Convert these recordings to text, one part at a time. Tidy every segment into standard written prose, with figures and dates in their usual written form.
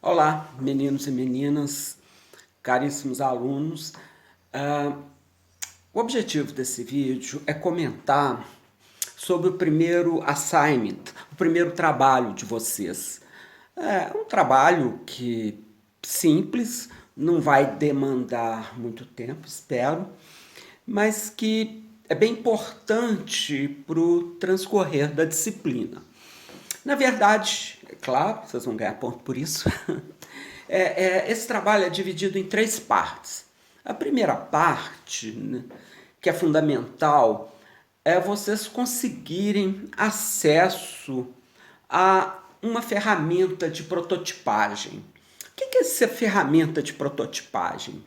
Olá, meninos e meninas, caríssimos alunos. O objetivo desse vídeo é comentar sobre o primeiro assignment, o primeiro trabalho de vocês. É um trabalho que simples, não vai demandar muito tempo, espero, mas que é bem importante para o transcorrer da disciplina. Na verdade, é claro, vocês vão ganhar ponto por isso. Esse trabalho é dividido em três partes. A primeira parte, né, que é fundamental, é vocês conseguirem acesso a uma ferramenta de prototipagem. O que é essa ferramenta de prototipagem?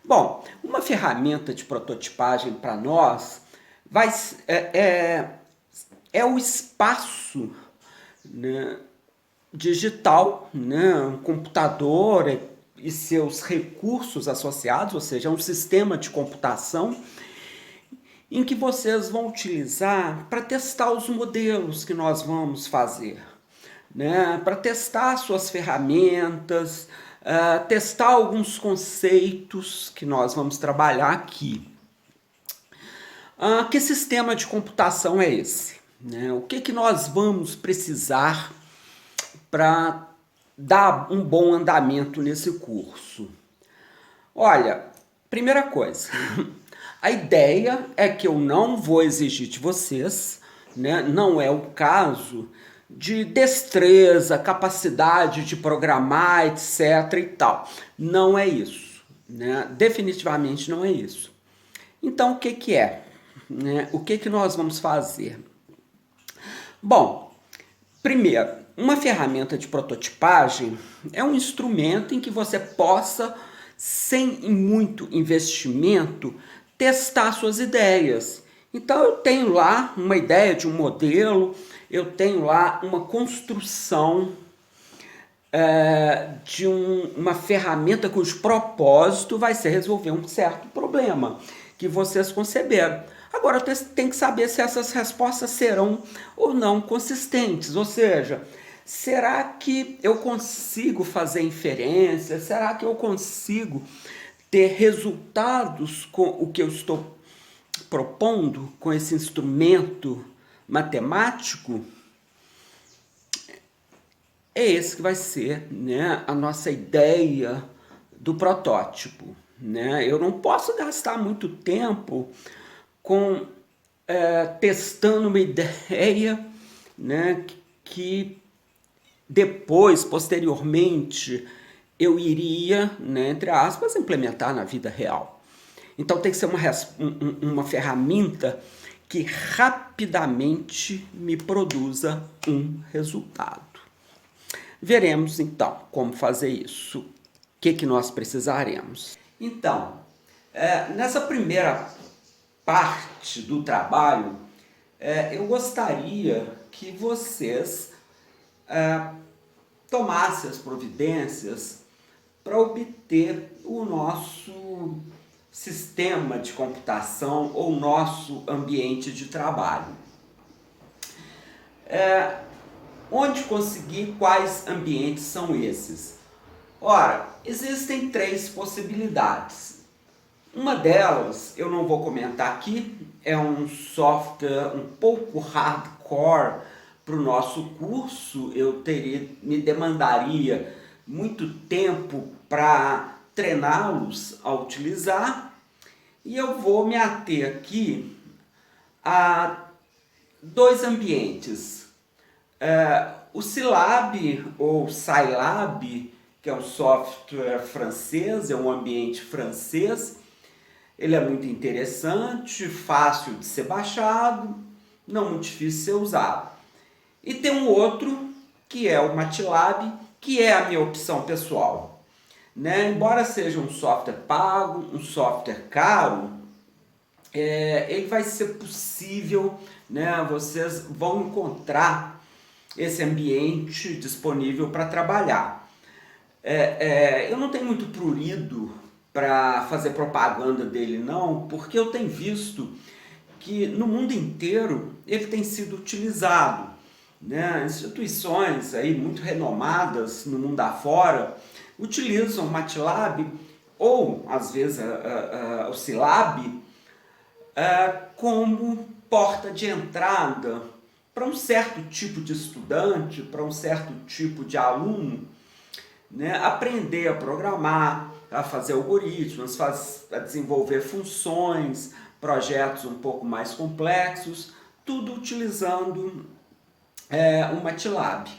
Bom, uma ferramenta de prototipagem para nós vai, é o espaço, né, digital, né, um computador e seus recursos associados, ou seja, um sistema de computação em que vocês vão utilizar para testar os modelos que nós vamos fazer, né, para testar suas ferramentas, testar alguns conceitos que nós vamos trabalhar aqui. Que sistema de computação é esse? Né? O que nós vamos precisar para dar um bom andamento nesse curso? Olha, primeira coisa, a ideia é que eu não vou exigir de vocês, né, não é o caso de destreza, capacidade de programar, etc e tal. Não é isso, né? Definitivamente não é isso. Então, o que é? Né? O que nós vamos fazer? Bom, primeiro, uma ferramenta de prototipagem é um instrumento em que você possa, sem muito investimento, testar suas ideias. Então eu tenho lá uma ideia de um modelo, eu tenho lá uma construção de uma ferramenta cujo propósito vai ser resolver um certo problema que vocês conceberam. Agora tem que saber se essas respostas serão ou não consistentes, ou seja, será que eu consigo fazer inferência? Será que eu consigo ter resultados com o que eu estou propondo com esse instrumento matemático? É esse que vai ser, né, a nossa ideia do protótipo. Né? Eu não posso gastar muito tempo com testando uma ideia, né, que depois, posteriormente, eu iria, né, entre aspas, implementar na vida real. Então tem que ser uma ferramenta que rapidamente me produza um resultado. Veremos então como fazer isso. O que nós precisaremos? Então, nessa primeira parte do trabalho, eu gostaria que vocês tomassem as providências para obter o nosso sistema de computação ou nosso ambiente de trabalho. Onde conseguir, quais ambientes são esses? Ora, existem três possibilidades. Uma delas, eu não vou comentar aqui, é um software um pouco hardcore para o nosso curso. Me demandaria muito tempo para treiná-los a utilizar, e eu vou me ater aqui a dois ambientes. O Scilab ou Scilab, que é um software francês, é um ambiente francês. Ele é muito interessante, fácil de ser baixado, não muito difícil de ser usado. E tem um outro, que é o MATLAB, que é a minha opção pessoal. Né? Embora seja um software pago, um software caro, ele vai ser possível, né? Vocês vão encontrar esse ambiente disponível para trabalhar. Eu não tenho muito prurido para fazer propaganda dele não, porque eu tenho visto que no mundo inteiro ele tem sido utilizado. né? Instituições aí muito renomadas no mundo afora utilizam o MATLAB ou, às vezes, o Scilab como porta de entrada para um certo tipo de estudante, para um certo tipo de aluno, né, aprender a programar, a fazer algoritmos, a desenvolver funções, projetos um pouco mais complexos, tudo utilizando o MATLAB.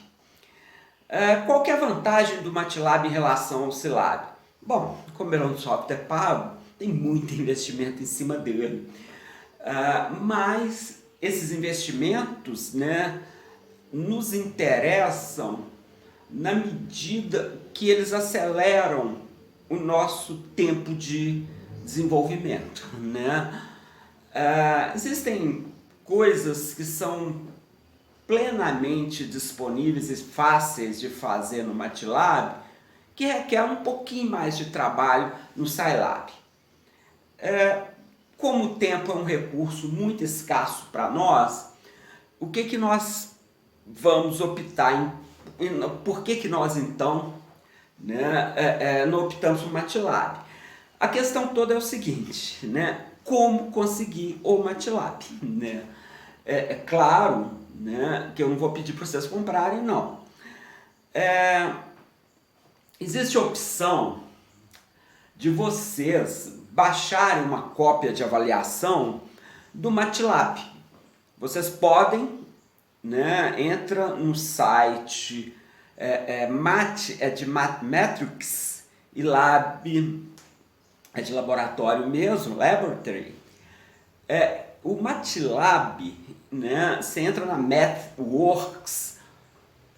Qual que é a vantagem do MATLAB em relação ao Scilab? Bom, como ele é um software pago, tem muito investimento em cima dele. Mas esses investimentos, né, nos interessam na medida que eles aceleram o nosso tempo de desenvolvimento, né? Existem coisas que são plenamente disponíveis e fáceis de fazer no MATLAB que requer um pouquinho mais de trabalho no Scilab. Como o tempo é um recurso muito escasso para nós, o que nós vamos optar por que nós então, né, não optamos por MATLAB? A questão toda é o seguinte, né? Como conseguir o MATLAB, né? É claro, né, que eu não vou pedir para vocês comprarem, não. Existe a opção de vocês baixarem uma cópia de avaliação do MATLAB. Vocês podem, né, entra no site Mat é de Mathematics e Lab é de laboratório mesmo, Laboratory. O MATLAB, né, você entra na MathWorks,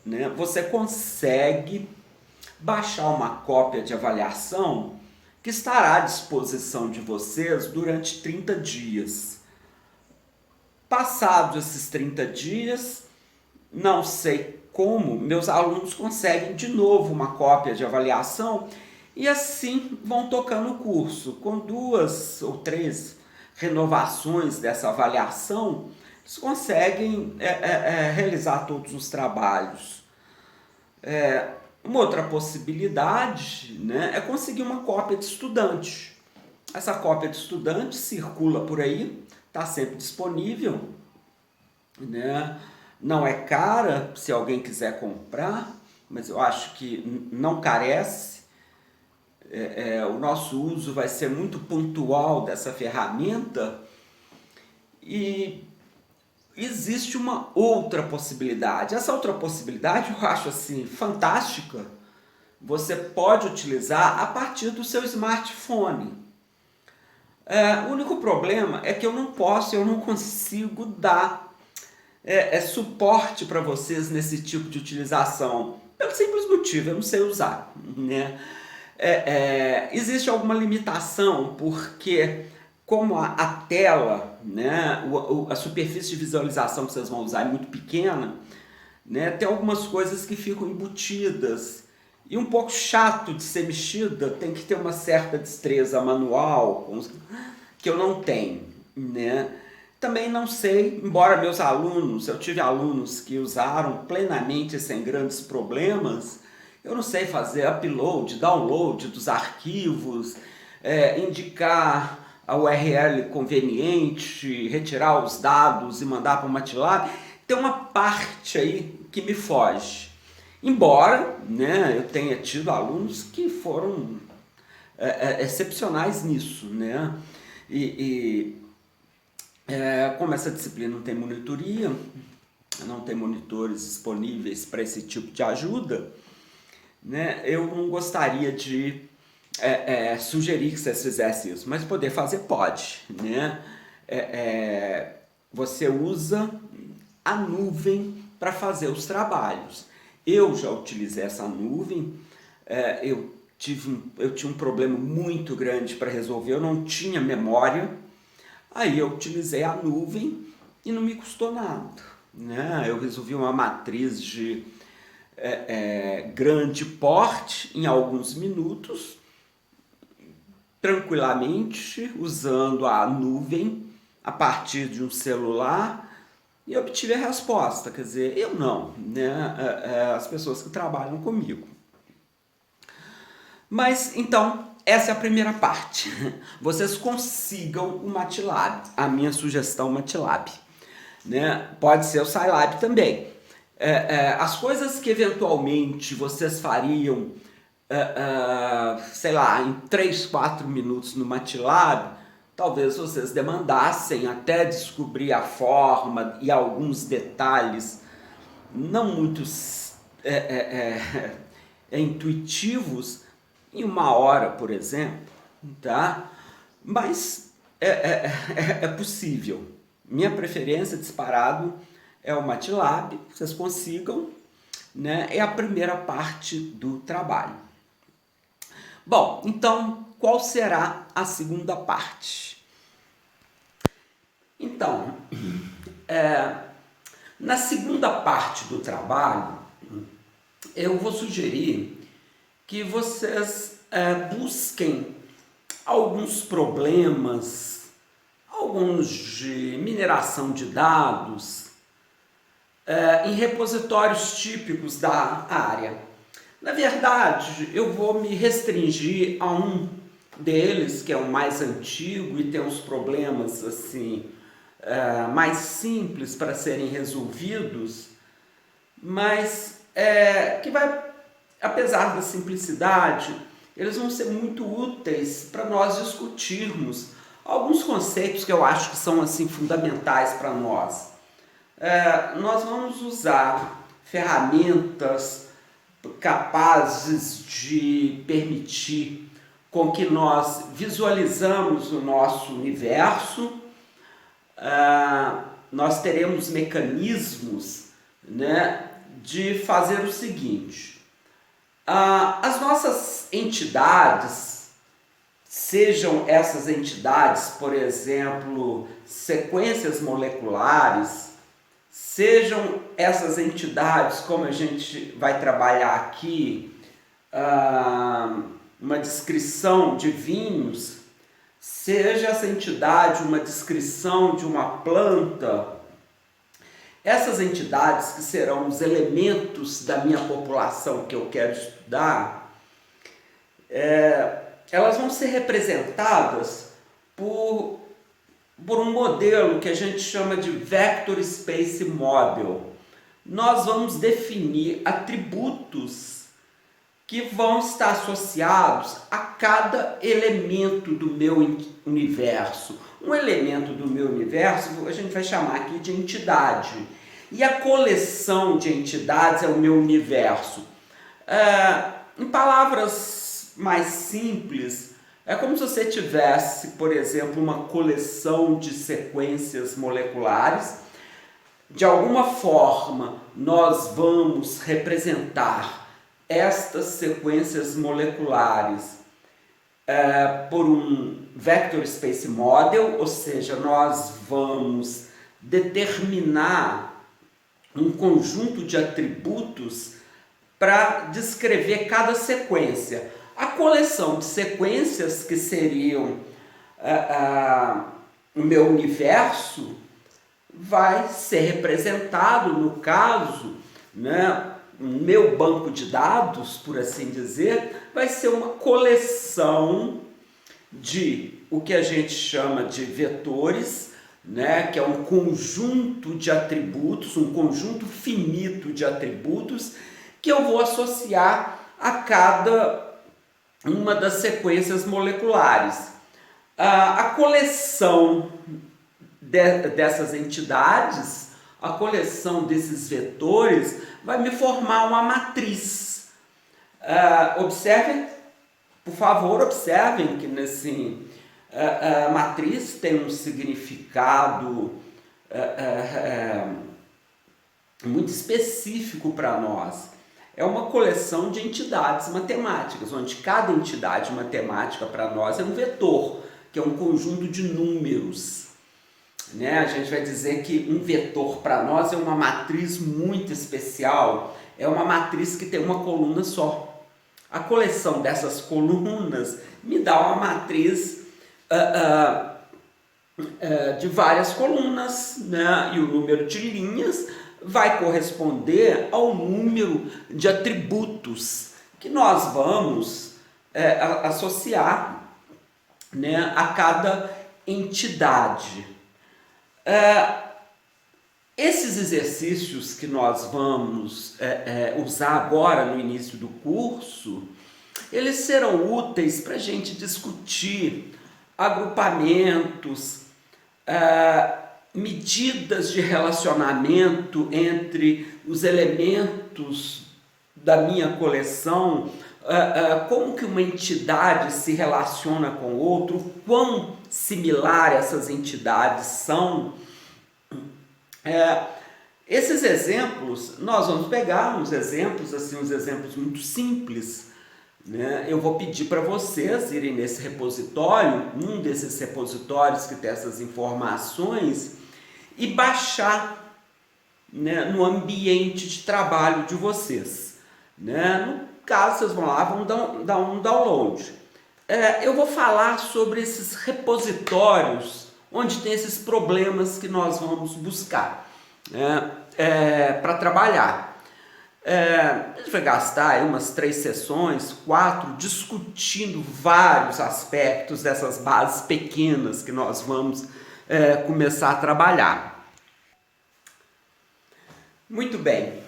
né, você consegue baixar uma cópia de avaliação que estará à disposição de vocês durante 30 dias. Passados esses 30 dias, não sei como, meus alunos conseguem de novo uma cópia de avaliação e assim vão tocando o curso. Com 2 ou 3 renovações dessa avaliação, eles conseguem realizar todos os trabalhos. Uma outra possibilidade, né, é conseguir uma cópia de estudante. Essa cópia de estudante circula por aí, está sempre disponível, né? Não é cara se alguém quiser comprar, mas eu acho que não carece. O nosso uso vai ser muito pontual dessa ferramenta e existe uma outra possibilidade. Essa outra possibilidade eu acho assim fantástica. Você pode utilizar a partir do seu smartphone. O único problema é que eu não consigo dar suporte para vocês nesse tipo de utilização. Pelo simples motivo, eu não sei usar, né? Existe alguma limitação, porque como a tela, né, a superfície de visualização que vocês vão usar é muito pequena, né, tem algumas coisas que ficam embutidas e um pouco chato de ser mexida, tem que ter uma certa destreza manual, que eu não tenho, né? Também não sei, embora meus alunos, eu tive alunos que usaram plenamente sem grandes problemas, eu não sei fazer upload, download dos arquivos, indicar a URL conveniente, retirar os dados e mandar para o MATLAB. Tem uma parte aí que me foge. Embora, né, eu tenha tido alunos que foram excepcionais nisso, né? Como essa disciplina não tem monitoria, não tem monitores disponíveis para esse tipo de ajuda, né, eu não gostaria de sugerir que vocês fizessem isso, mas poder fazer pode, né? Você usa a nuvem para fazer os trabalhos. Eu já utilizei essa nuvem, eu tinha um problema muito grande para resolver, eu não tinha memória, aí eu utilizei a nuvem e não me custou nada, né? Eu resolvi uma matriz de grande porte em alguns minutos, tranquilamente, usando a nuvem a partir de um celular, e obtive a resposta. Quer dizer, eu não, né? As pessoas que trabalham comigo. Mas, então, essa é a primeira parte. Vocês consigam o MATLAB, a minha sugestão MATLAB. Né? Pode ser o Scilab também. As coisas que eventualmente vocês fariam, sei lá, em 3, 4 minutos no MATLAB, talvez vocês demandassem até descobrir a forma e alguns detalhes não muito intuitivos em 1 hora, por exemplo, tá? Mas é possível. Minha preferência disparado é o MATLAB, vocês consigam, né? É a primeira parte do trabalho. Bom, então qual será a segunda parte? Então, na segunda parte do trabalho, eu vou sugerir que vocês busquem alguns problemas, alguns de mineração de dados, em repositórios típicos da área. Na verdade, eu vou me restringir a um deles, que é o mais antigo e tem uns problemas assim mais simples para serem resolvidos, mas que vai, apesar da simplicidade, eles vão ser muito úteis para nós discutirmos alguns conceitos que eu acho que são assim fundamentais para nós. Nós vamos usar ferramentas capazes de permitir com que nós visualizamos o nosso universo. Nós teremos mecanismos, né, de fazer o seguinte: as nossas entidades, sejam essas entidades, por exemplo, sequências moleculares, sejam essas entidades, como a gente vai trabalhar aqui, uma descrição de vinhos, seja essa entidade uma descrição de uma planta, essas entidades que serão os elementos da minha população que eu quero estudar, elas vão ser representadas por um modelo que a gente chama de Vector Space Model. Nós vamos definir atributos que vão estar associados a cada elemento do meu universo. Um elemento do meu universo a gente vai chamar aqui de entidade. E a coleção de entidades é o meu universo. Em palavras mais simples, é como se você tivesse, por exemplo, uma coleção de sequências moleculares. De alguma forma, nós vamos representar estas sequências moleculares por um Vector Space Model, ou seja, nós vamos determinar um conjunto de atributos para descrever cada sequência. A coleção de sequências que seriam o meu universo vai ser representado, no caso, né, o meu banco de dados, por assim dizer, vai ser uma coleção de o que a gente chama de vetores, né, que é um conjunto de atributos, um conjunto finito de atributos que eu vou associar a cada uma das sequências moleculares. A coleção dessas entidades, a coleção desses vetores, vai me formar uma matriz. Observem, por favor, observem que nesse matriz tem um significado muito específico para nós. É uma coleção de entidades matemáticas, onde cada entidade matemática para nós é um vetor, que é um conjunto de números. Né? A gente vai dizer que um vetor para nós é uma matriz muito especial, é uma matriz que tem uma coluna só. A coleção dessas colunas me dá uma matriz de várias colunas, né? E o número de linhas vai corresponder ao número de atributos que nós vamos associar, né, a cada entidade. Esses exercícios que nós vamos usar agora no início do curso, eles serão úteis para a gente discutir agrupamentos, medidas de relacionamento entre os elementos da minha coleção, como que uma entidade se relaciona com outro, quão similar essas entidades são. Esses exemplos, nós vamos pegar uns exemplos, assim, uns exemplos muito simples, né? Eu vou pedir para vocês irem nesse repositório, um desses repositórios que tem essas informações, e baixar, né, no ambiente de trabalho de vocês. Né? No caso, vocês vão lá, vão dar um download. Eu vou falar sobre esses repositórios onde tem esses problemas que nós vamos buscar, né, para trabalhar. A gente vai gastar aí umas 3 sessões, 4, discutindo vários aspectos dessas bases pequenas que nós vamos começar a trabalhar. Muito bem,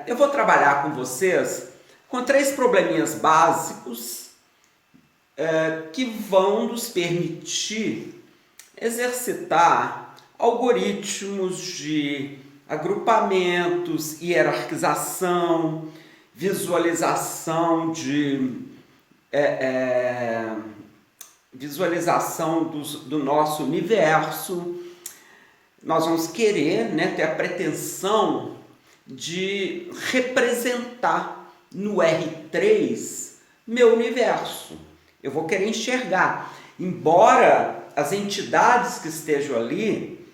eu vou trabalhar com vocês com 3 probleminhas básicos que vão nos permitir exercitar algoritmos de agrupamentos, hierarquização, visualização do nosso universo. Nós vamos querer, né, ter a pretensão de representar no R3 meu universo. Eu vou querer enxergar, embora as entidades que estejam ali,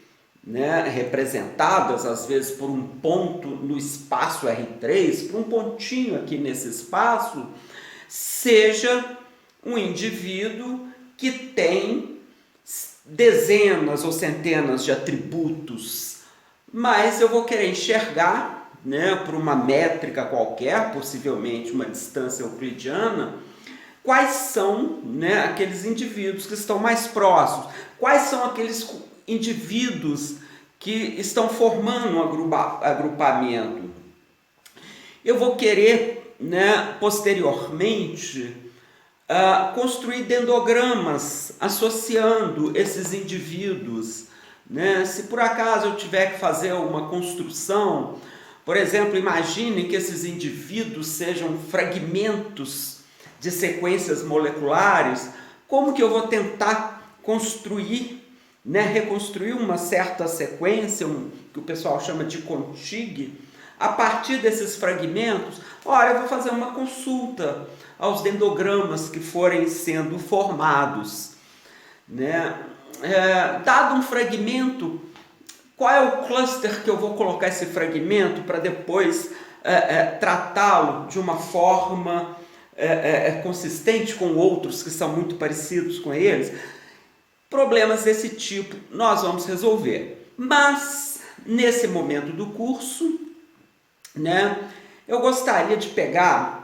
né, representadas às vezes por um ponto no espaço R3, por um pontinho aqui nesse espaço, seja um indivíduo que tem dezenas ou centenas de atributos, mas eu vou querer enxergar, né, por uma métrica qualquer, possivelmente uma distância euclidiana, quais são, né, aqueles indivíduos que estão mais próximos, quais são aqueles indivíduos que estão formando um agrupamento. Eu vou querer, né, posteriormente, construir dendrogramas associando esses indivíduos. Né? Se por acaso eu tiver que fazer uma construção, por exemplo, imagine que esses indivíduos sejam fragmentos de sequências moleculares, como que eu vou tentar construir, né, reconstruir uma certa sequência, que o pessoal chama de contig, a partir desses fragmentos? Ora, eu vou fazer uma consulta aos dendrogramas que forem sendo formados. Né? Dado um fragmento, qual é o cluster que eu vou colocar esse fragmento para depois tratá-lo de uma forma consistente com outros que são muito parecidos com eles? Problemas desse tipo nós vamos resolver. Mas, nesse momento do curso, né, eu gostaria de pegar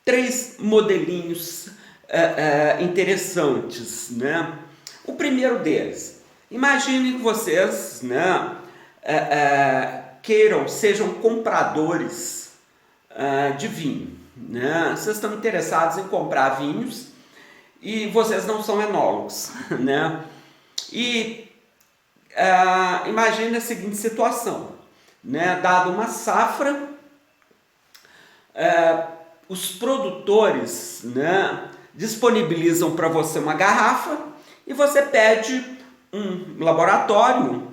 3 modelinhos interessantes. Né? O primeiro deles, imagine que vocês, né, sejam compradores de vinho. Né? Vocês estão interessados em comprar vinhos e vocês não são enólogos. Né? E imagine a seguinte situação. Né? Dado uma safra, os produtores, né, disponibilizam para você uma garrafa e você pede um laboratório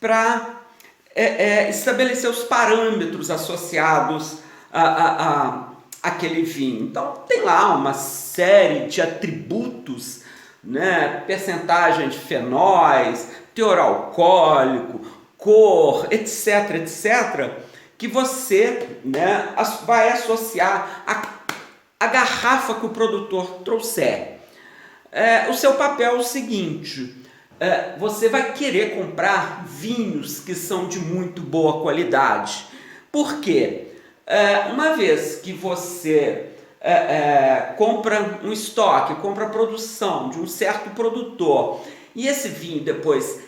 para estabelecer os parâmetros associados àquele vinho. Então tem lá uma série de atributos, né, percentagem de fenóis, teor alcoólico, cor, etc, etc, que você, né, vai associar a garrafa que o produtor trouxer. O seu papel é o seguinte: você vai querer comprar vinhos que são de muito boa qualidade. Por quê? Uma vez que você compra um estoque, compra a produção de um certo produtor, e esse vinho depois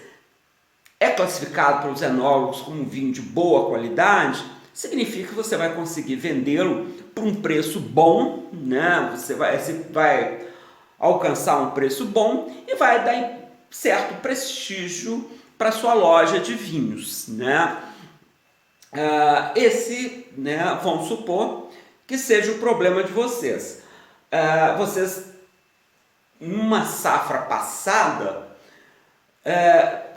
é classificado pelos enólogos como um vinho de boa qualidade, significa que você vai conseguir vendê-lo por um preço bom, né? Você vai alcançar um preço bom e vai dar certo prestígio para sua loja de vinhos, né? Né, vamos supor que seja o problema de vocês. Vocês, numa safra passada,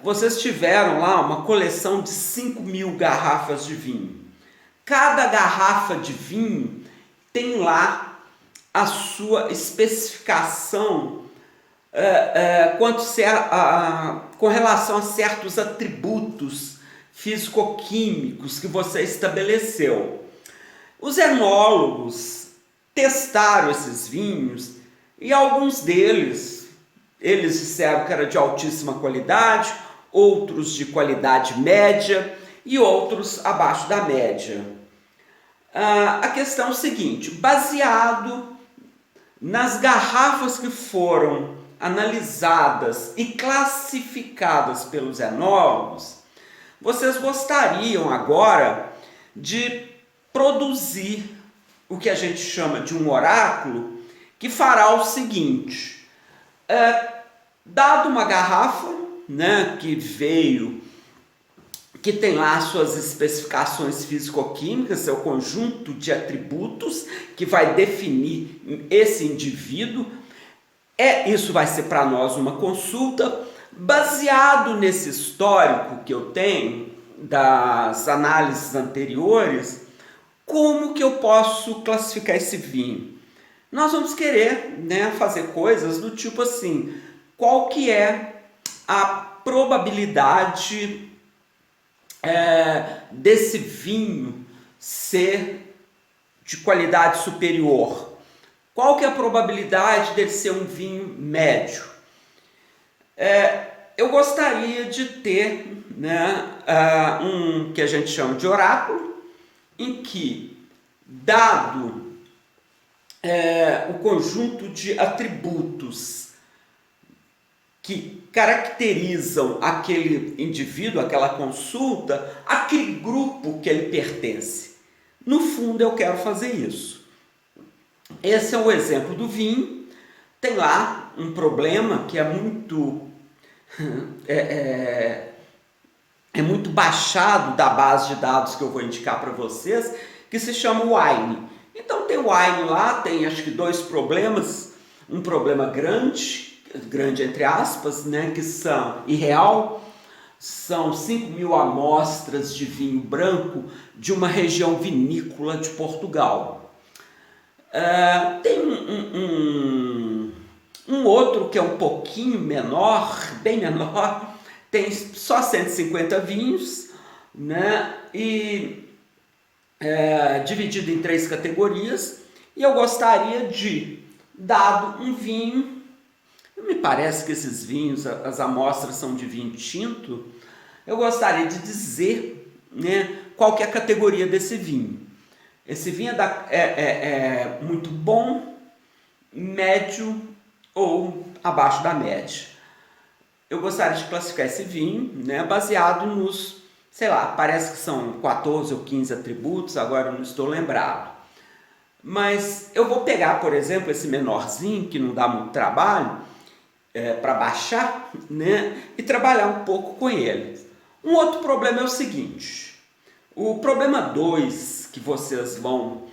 vocês tiveram lá uma coleção de 5.000 garrafas de vinho. Cada garrafa de vinho tem lá a sua especificação com relação a certos atributos físico-químicos que você estabeleceu. Os enólogos testaram esses vinhos e alguns deles, eles disseram que era de altíssima qualidade, outros de qualidade média e outros abaixo da média. A questão é o seguinte: baseado nas garrafas que foram analisadas e classificadas pelos enólogos, vocês gostariam agora de produzir o que a gente chama de um oráculo, que fará o seguinte: dado uma garrafa, né, que tem lá suas especificações físico-químicas, seu conjunto de atributos que vai definir esse indivíduo, isso vai ser para nós uma consulta. Baseado nesse histórico que eu tenho das análises anteriores, como que eu posso classificar esse vinho? Nós vamos querer, né, fazer coisas do tipo assim: qual que é a probabilidade desse vinho ser de qualidade superior? Qual que é a probabilidade dele ser um vinho médio? Eu gostaria de ter, né, um que a gente chama de oráculo, em que, dado o conjunto de atributos que caracterizam aquele indivíduo, aquela consulta, aquele grupo que ele pertence. No fundo, eu quero fazer isso. Esse é o exemplo do vinho. Tem lá um problema que é muito muito baixado da base de dados que eu vou indicar para vocês, que se chama Wine. Então tem o Wine lá, tem acho que 2 problemas. Um problema grande entre aspas, né, que são irreal, são 5.000 amostras de vinho branco de uma região vinícola de Portugal. Tem um outro que é um pouquinho menor, bem menor, tem só 150 vinhos, né, e dividido em 3 categorias, e eu gostaria de, dado um vinho, me parece que esses vinhos, as amostras são de vinho tinto, eu gostaria de dizer, né, qual que é a categoria desse vinho. Esse vinho é muito bom, médio ou abaixo da média. Eu gostaria de classificar esse vinho, né, baseado nos, sei lá, parece que são 14 ou 15 atributos, agora eu não estou lembrado. Mas eu vou pegar, por exemplo, esse menorzinho, que não dá muito trabalho, para baixar, né, e trabalhar um pouco com ele. Um outro problema é o seguinte: o problema 2 que vocês vão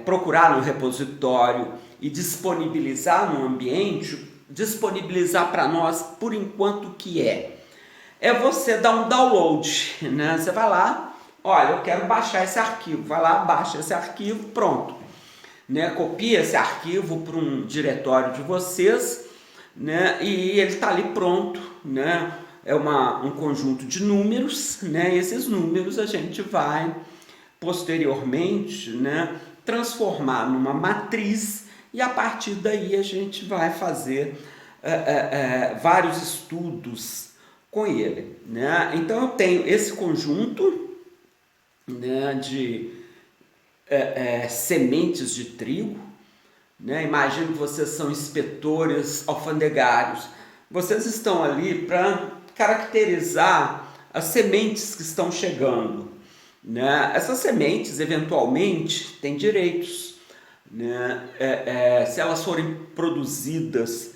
procurar no repositório e disponibilizar no ambiente, disponibilizar para nós por enquanto que é você dar um download, né? Você vai lá, olha, eu quero baixar esse arquivo, vai lá, baixa esse arquivo, pronto, né? Copia esse arquivo para um diretório de vocês, né? E ele está ali pronto, né? É um conjunto de números, né? E esses números a gente vai posteriormente, né, transformar numa matriz, e a partir daí a gente vai fazer vários estudos com ele, né? Então eu tenho esse conjunto, né, de sementes de trigo, né? Imagino que vocês são inspetores alfandegários. Vocês estão ali para caracterizar as sementes que estão chegando, né? Essas sementes, eventualmente, têm direitos, né? Se elas forem produzidas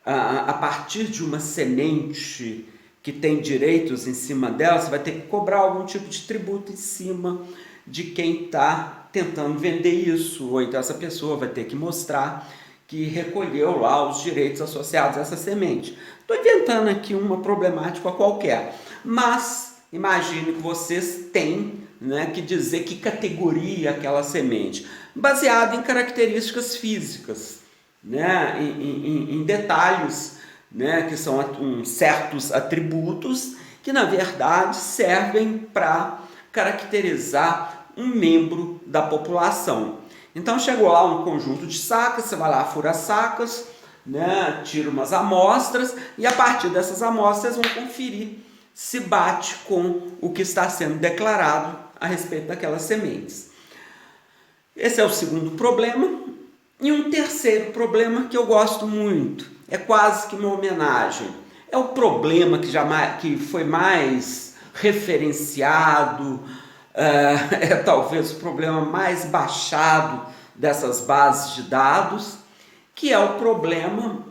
a partir de uma semente que tem direitos em cima dela, você vai ter que cobrar algum tipo de tributo em cima de quem está tentando vender isso, ou então essa pessoa vai ter que mostrar que recolheu lá os direitos associados a essa semente. Estou inventando aqui uma problemática qualquer, mas imagine que vocês têm, né, que dizer que categoria aquela semente, baseado em características físicas, né, em detalhes, né, que são certos atributos que na verdade servem para caracterizar um membro da população. Então chegou lá um conjunto de sacas, você vai lá, fura as sacas, né, tira umas amostras e a partir dessas amostras vão conferir se bate com o que está sendo declarado a respeito daquelas sementes. Esse é o segundo problema. E um terceiro problema que eu gosto muito, é quase que uma homenagem. É o problema que foi mais referenciado, é talvez o problema mais baixado dessas bases de dados, que é o problema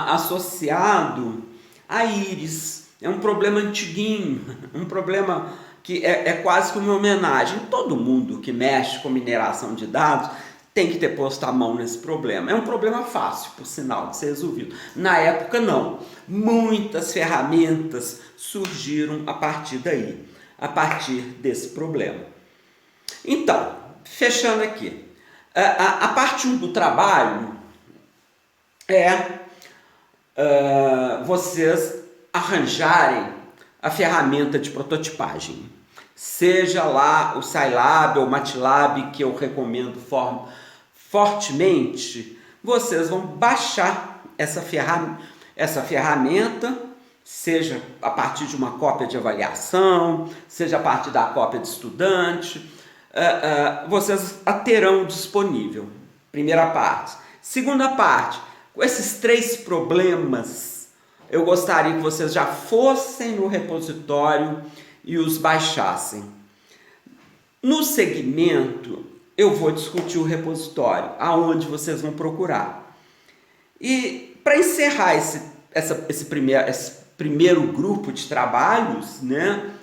associado à íris. É um problema antiguinho, um problema que é quase que uma homenagem. Todo mundo que mexe com mineração de dados tem que ter posto a mão nesse problema. É um problema fácil, por sinal, de ser resolvido. Na época, não. Muitas ferramentas surgiram a partir daí, a partir desse problema. Então, fechando aqui, a parte 1 do trabalho vocês arranjarem a ferramenta de prototipagem. Seja lá o Scilab ou o MATLAB, que eu recomendo fortemente, vocês vão baixar essa ferramenta, seja a partir de uma cópia de avaliação, seja a partir da cópia de estudante, vocês a terão disponível. Primeira parte. Segunda parte, com esses 3 problemas, eu gostaria que vocês já fossem no repositório e os baixassem. No segmento, eu vou discutir o repositório, aonde vocês vão procurar. E para encerrar esse primeiro grupo de trabalhos, né,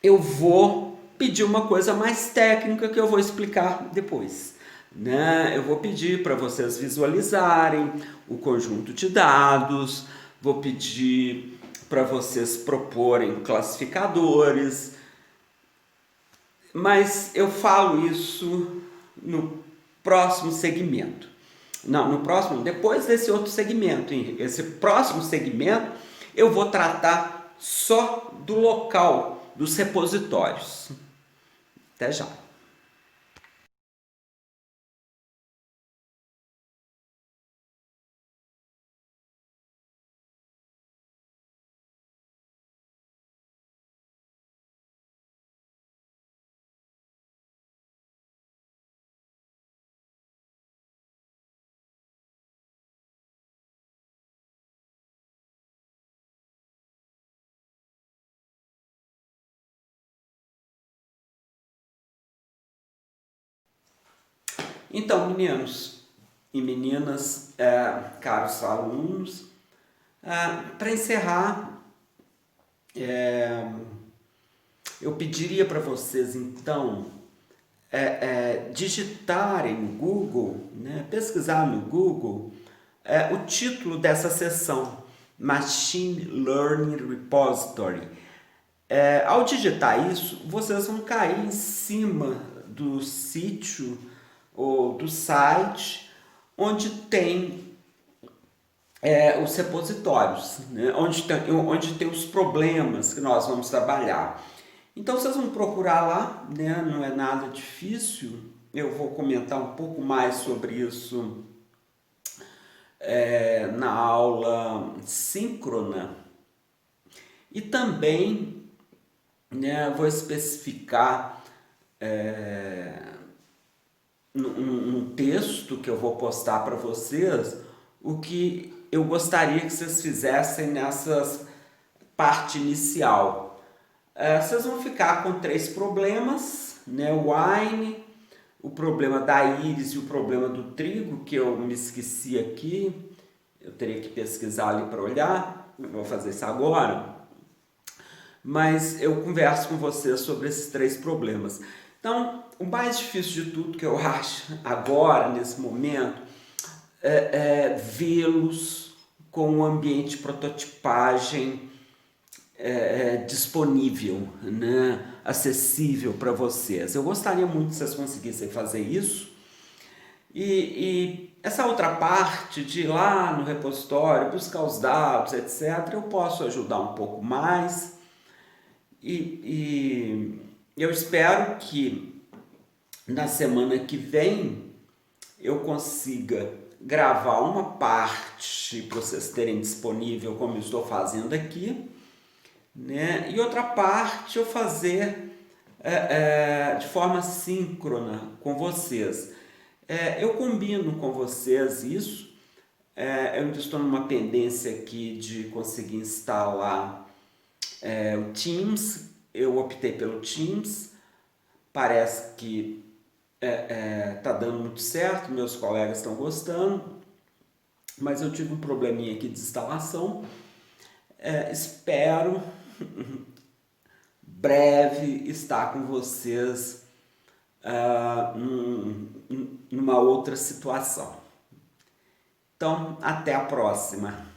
eu vou pedir uma coisa mais técnica que eu vou explicar depois. Né? Eu vou pedir para vocês visualizarem o conjunto de dados, vou pedir para vocês proporem classificadores, mas eu falo isso no próximo segmento. Não, no próximo, depois desse outro segmento. Esse próximo segmento eu vou tratar só do local dos repositórios. Até já. Então, meninos e meninas, caros alunos, para encerrar, eu pediria para vocês, então, digitarem no Google, né, pesquisar no Google, o título dessa sessão, Machine Learning Repository. Ao digitar isso, vocês vão cair em cima do sítio ou do site onde tem os repositórios, né? onde tem os problemas que nós vamos trabalhar. Então vocês vão procurar lá, né? Não é nada difícil, eu vou comentar um pouco mais sobre isso na aula síncrona. E também, né, vou especificar num texto que eu vou postar para vocês o que eu gostaria que vocês fizessem nessa parte inicial. Vocês vão ficar com 3 problemas, né? O wine, o problema da íris e o problema do trigo, que eu me esqueci aqui. Eu teria que pesquisar ali para olhar, não vou fazer isso agora. Mas eu converso com vocês sobre esses 3 problemas. Então, o mais difícil de tudo que eu acho agora, nesse momento, é vê-los com um ambiente de prototipagem disponível, né? Acessível para vocês. Eu gostaria muito que vocês conseguissem fazer isso. E essa outra parte de ir lá no repositório, buscar os dados, etc., eu posso ajudar um pouco mais. E eu espero que na semana que vem eu consiga gravar uma parte para vocês terem disponível, como eu estou fazendo aqui, né? E outra parte eu fazer de forma síncrona com vocês. Eu combino com vocês isso. Eu ainda estou numa pendência aqui de conseguir instalar o Teams. Eu optei pelo Teams. Parece que tá dando muito certo, meus colegas estão gostando, mas eu tive um probleminha aqui de instalação. Espero breve estar com vocês numa outra situação. Então, até a próxima.